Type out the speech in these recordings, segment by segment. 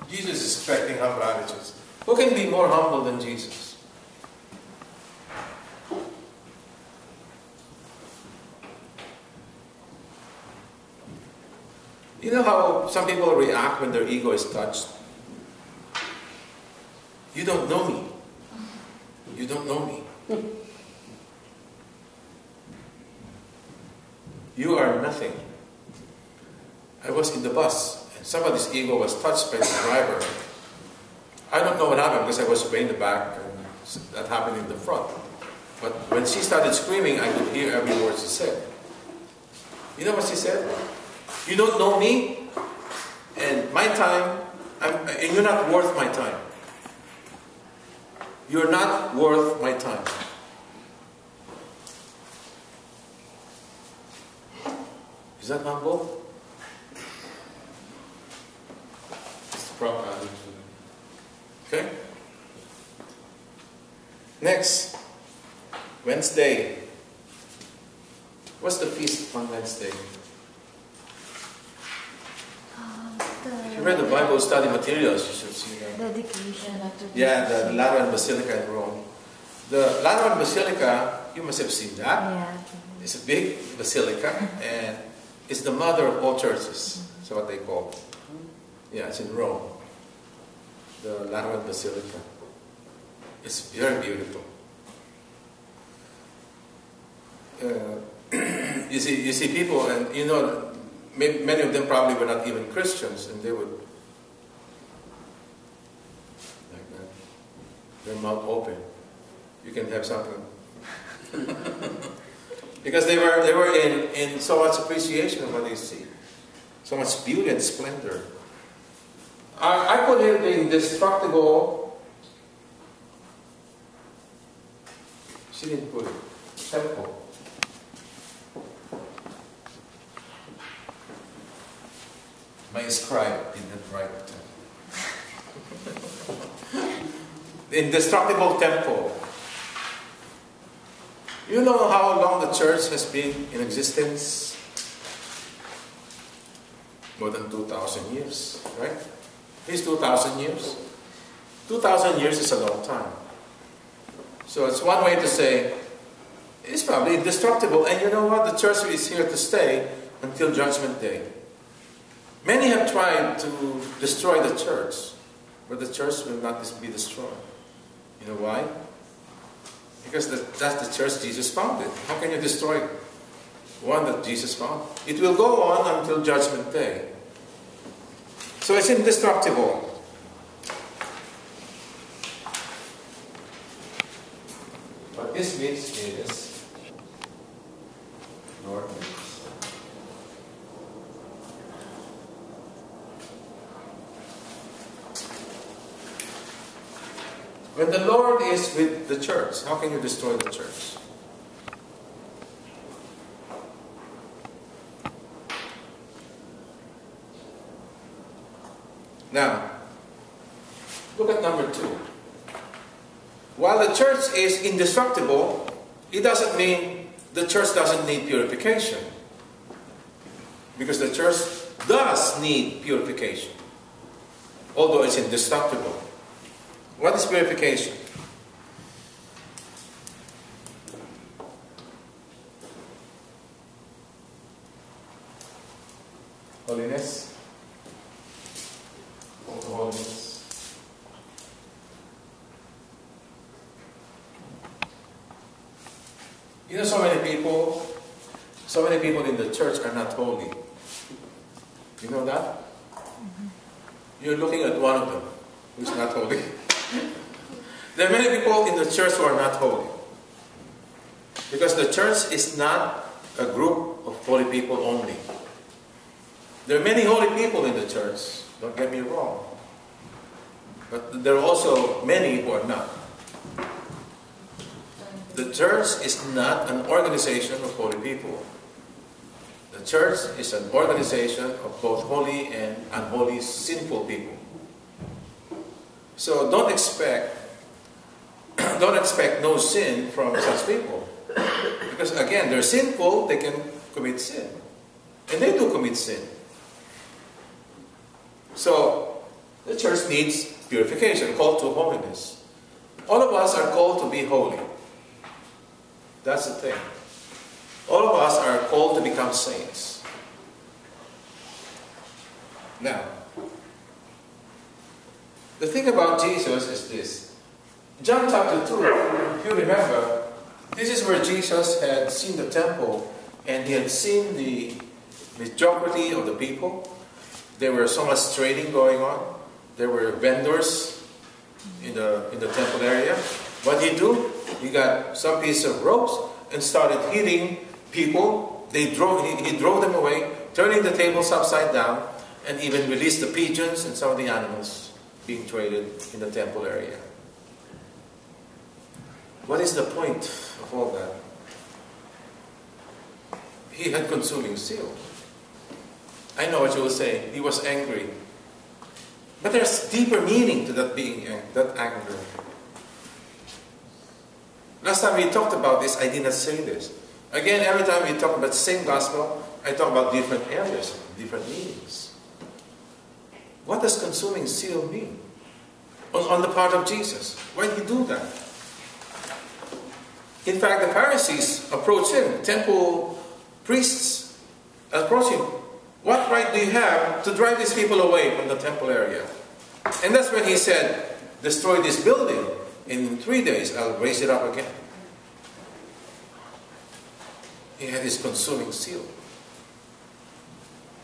Jesus is expecting humble attitudes. Who can be more humble than Jesus? You know how some people react when their ego is touched? You don't know me. You don't know me. You are nothing. I was in the bus and somebody's ego was touched by the driver. I don't know what happened because I was way in the back and that happened in the front. But when she started screaming, I could hear every word she said. You know what she said? You don't know me and my time, and you're not worth my time. You're not worth my time. Is that humble? It's the proper attitude. Okay? Next, Wednesday. What's the feast on Wednesday? If you read the Bible study materials, you should see that. Dedication. Yeah, the Lateran Basilica in Rome. The Lateran Basilica, you must have seen that. Yeah. It's a big basilica, and it's the mother of all churches. That's what they call it. Yeah, it's in Rome. The Lateran Basilica. It's very beautiful. You see people, and you know, many of them probably were not even Christians, and they would, like that, their mouth open. You can have something. Because they were in so much appreciation of what they see. So much beauty and splendor. I put in the indestructible, she didn't put it, temple. My scribe didn't write it. The indestructible temple. You know how long the church has been in existence? More than 2,000 years, right? It's 2,000 years. 2,000 years is a long time. So it's one way to say, it's probably indestructible. And you know what? The church is here to stay until Judgment Day. Many have tried to destroy the church, but the church will not be destroyed. You know why? Because that's the church Jesus founded. How can you destroy one that Jesus founded? It will go on until Judgment Day. So it's indestructible. What this means is, Lord, when the Lord is with the church, how can you destroy the church? Now, look at number 2. While the church is indestructible, it doesn't mean the church doesn't need purification. Because the church does need purification, although it's indestructible. What is purification? Holiness. Holiness. You know, so many people in the church are not holy. You know that? Mm-hmm. You're looking at one of them who's not holy. There are many people in the church who are not holy. Because the church is not a group of holy people only. There are many holy people in the church, don't get me wrong. But there are also many who are not. The church is not an organization of holy people. The church is an organization of both holy and unholy, sinful people. So don't expect no sin from such people. Because again, they're sinful, they can commit sin. And they do commit sin. So, The church needs purification, called to holiness. All of us are called to be holy. That's the thing. All of us are called to become saints. Now, the thing about Jesus is this. John chapter 2, if you remember, this is where Jesus had seen the temple and he had seen the mediocrity of the people. There were so much trading going on. There were vendors in the temple area. What did he do? He got some piece of ropes and started hitting people. He drove them away, turning the tables upside down, and even released the pigeons and some of the animals being traded in the temple area. What is the point of all that? He had consuming zeal. I know what you will say. He was angry. But there's deeper meaning to that anger. Last time we talked about this, I did not say this. Again, every time we talk about the same gospel, I talk about different areas, different meanings. What does consuming zeal mean? On the part of Jesus. Why did he do that? In fact, the Pharisees approached him, temple priests approached him. What right do you have to drive these people away from the temple area? And that's when he said, destroy this building. In 3 days, I'll raise it up again. He had his consuming zeal.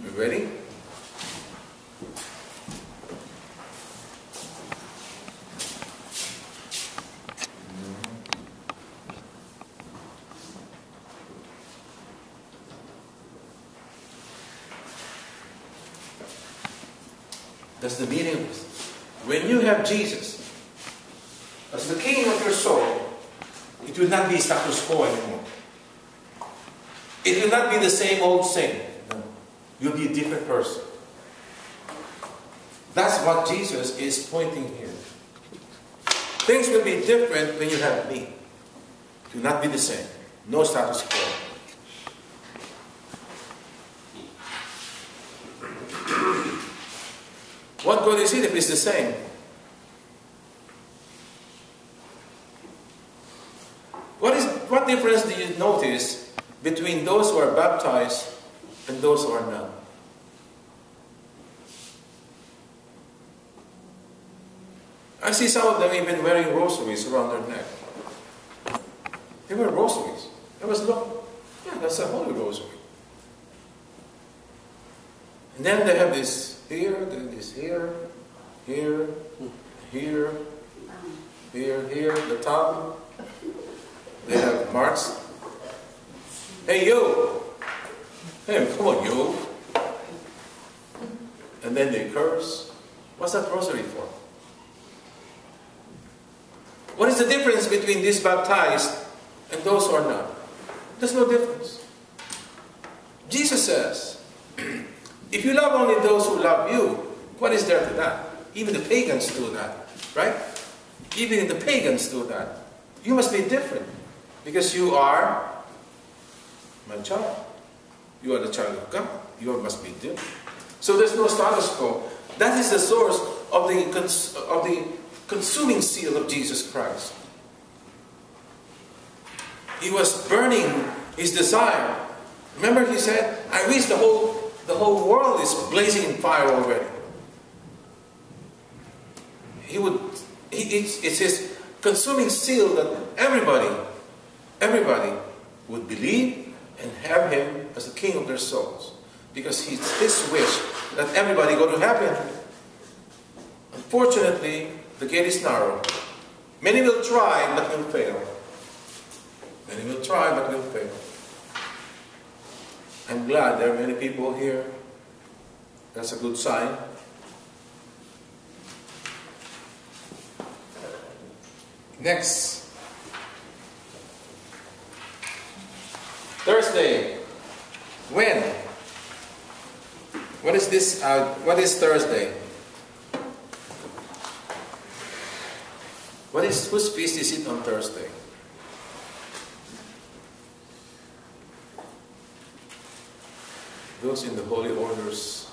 You ready? That's the meaning of this. When you have Jesus as the king of your soul, it will not be status quo anymore. It will not be the same old thing. No. You'll be a different person. That's what Jesus is pointing here. Things will be different when you have me. It will not be the same. No status quo. What good is it if it's the same? What difference do you notice between those who are baptized and those who are not? I see some of them even wearing rosaries around their neck. They wear rosaries. I was looking, yeah, that's a holy rosary. And then they have this here, then this here, here, here, here, the top. They have marks. Hey, yo! Hey, come on, yo! And then they curse. What's that rosary for? What is the difference between these baptized and those who are not? There's no difference. Jesus says, if you love only those who love you, what is there to that? Even the pagans do that, right? Even the pagans do that. You must be different because you are my child. You are the child of God. You must be different. So there's no status quo. That is the source of the consuming zeal of Jesus Christ. He was burning his desire. Remember he said, I wish the whole world is blazing in fire already. It's his consuming zeal that everybody would believe and have him as the king of their souls. Because it's his wish that everybody go to heaven. Unfortunately, the gate is narrow. Many will try, but will fail. Many will try, but will fail. I'm glad there are many people here. That's a good sign. Next. Thursday. When? What is this? What is Thursday? Whose feast is it on Thursday? Those in the holy orders.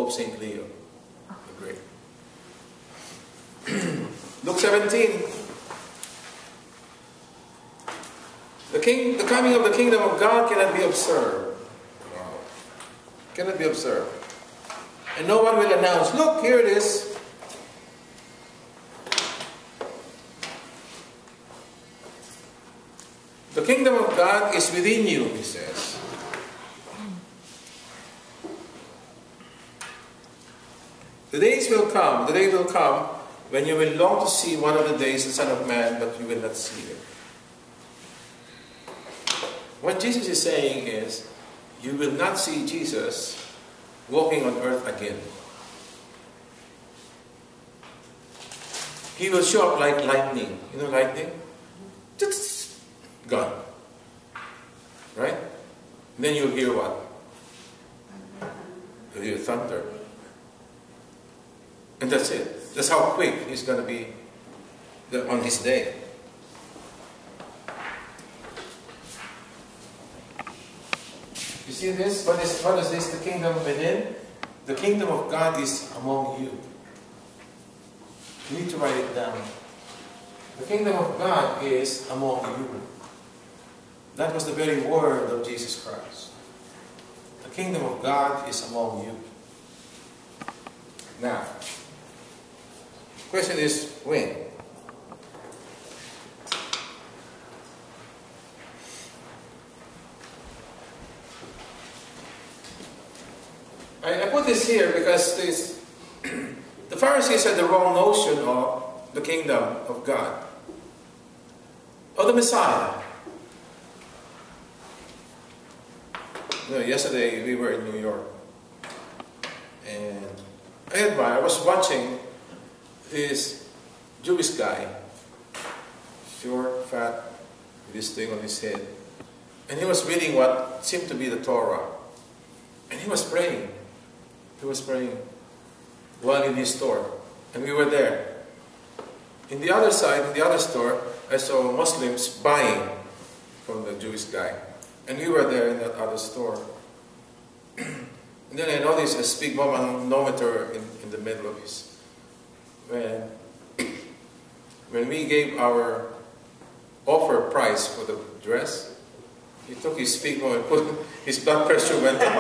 Pope St. Leo the Great. Luke 17. The coming of the kingdom of God cannot be observed. Wow. Cannot be observed. And no one will announce, look, here it is. The kingdom of God is within you, he says. The day will come when you will long to see one of the days the Son of Man, but you will not see him. What Jesus is saying is, you will not see Jesus walking on earth again. He will show up like lightning. You know lightning? Gone. Right? And then you'll hear what? You'll hear thunder. And that's it. That's how quick he's going to be on his day. You see this? What is this? The kingdom within? The kingdom of God is among you. You need to write it down. The kingdom of God is among you. That was the very word of Jesus Christ. The kingdom of God is among you. Now, the question is, when? I put this here because the Pharisees had the wrong notion of the kingdom of God, of the Messiah. Yesterday we were in New York, and I was watching this Jewish guy, short, fat, with this thing on his head, and he was reading what seemed to be the Torah, and he was praying. He was praying while in his store, and we were there. In the other side, in the other store, I saw Muslims buying from the Jewish guy. And we were there in that other store. And then I noticed a speedometer in the middle of his. When we gave our offer price for the dress, he took his speedometer and put his blood pressure went up.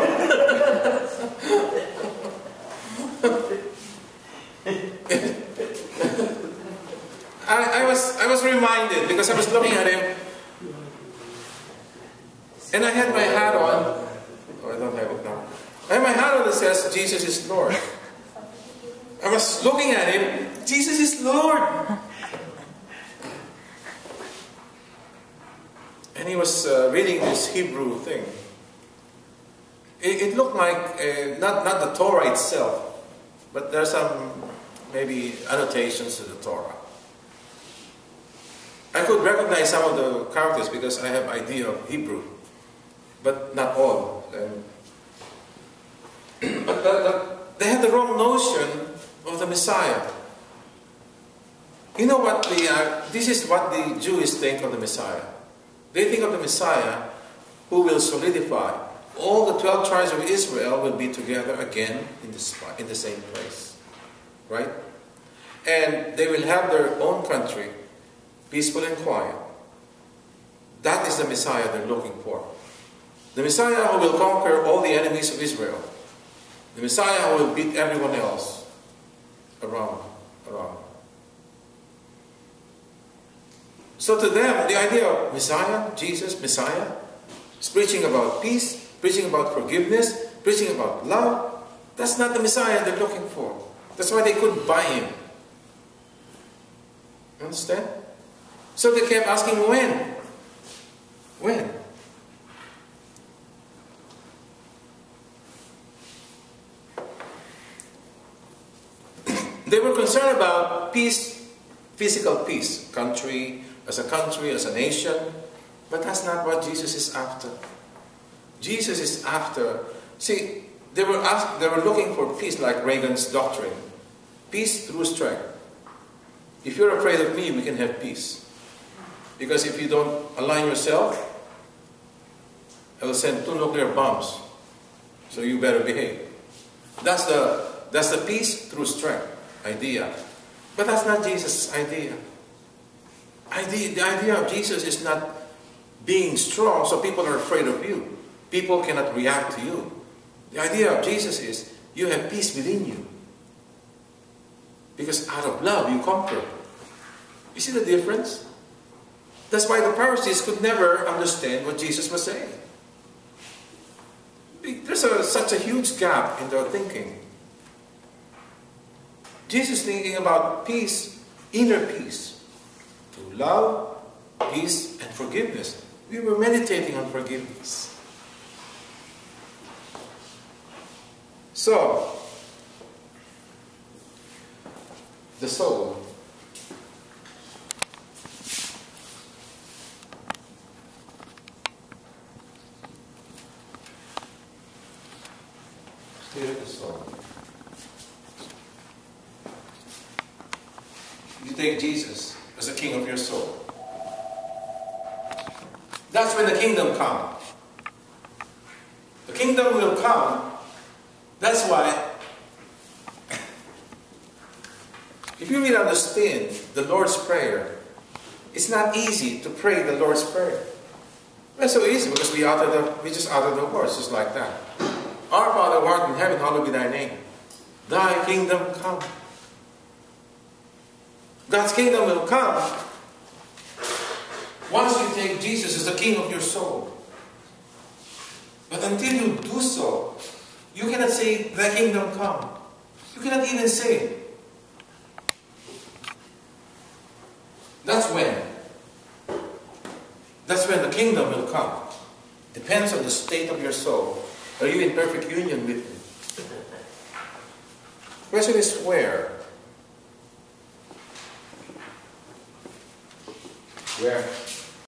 I was reminded because I was looking at him. And I had my hat on. Oh, I don't have it now. I had my hat on that says, Jesus is Lord. I was looking at him. Jesus is Lord. And he was reading this Hebrew thing. It looked like, not the Torah itself, but there's some, maybe, annotations to the Torah. I could recognize some of the characters because I have idea of Hebrew. But not all. But they had the wrong notion of the Messiah. You know what this is what the Jews think of the Messiah. They think of the Messiah who will solidify. All the 12 tribes of Israel will be together again in the same place. Right? And they will have their own country, peaceful and quiet. That is the Messiah they're looking for. The Messiah who will conquer all the enemies of Israel. The Messiah who will beat everyone else around. So to them, the idea of Messiah, Jesus, Messiah, is preaching about peace, preaching about forgiveness, preaching about love. That's not the Messiah they're looking for. That's why they couldn't buy him. Understand? So they kept asking, when? When? They were concerned about peace, physical peace, as a nation, but that's not what Jesus is after. Jesus is after, see, they were looking for peace like Reagan's doctrine. Peace through strength. If you're afraid of me, we can have peace. Because if you don't align yourself, I will send 2 nuclear bombs. So you better behave. That's the peace through strength idea. But that's not Jesus' idea. The idea of Jesus is not being strong so people are afraid of you. People cannot react to you. The idea of Jesus is you have peace within you. Because out of love you conquer. You see the difference? That's why the Pharisees could never understand what Jesus was saying. There's such a huge gap in their thinking. Jesus thinking about peace, inner peace, through love, peace, and forgiveness. We were meditating on forgiveness. So, the soul here is the soul. You take Jesus as the king of your soul. That's when the kingdom comes. The kingdom will come. That's why, if you really understand the Lord's Prayer, it's not easy to pray the Lord's Prayer. It's so easy because we just utter the words just like that. Our Father who art in heaven, hallowed be thy name. Thy kingdom come. God's kingdom will come once you take Jesus as the king of your soul. But until you do so, you cannot say, thy kingdom come. You cannot even say it. That's when the kingdom will come. Depends on the state of your soul. Are you in perfect union with Him? The question is where? Where?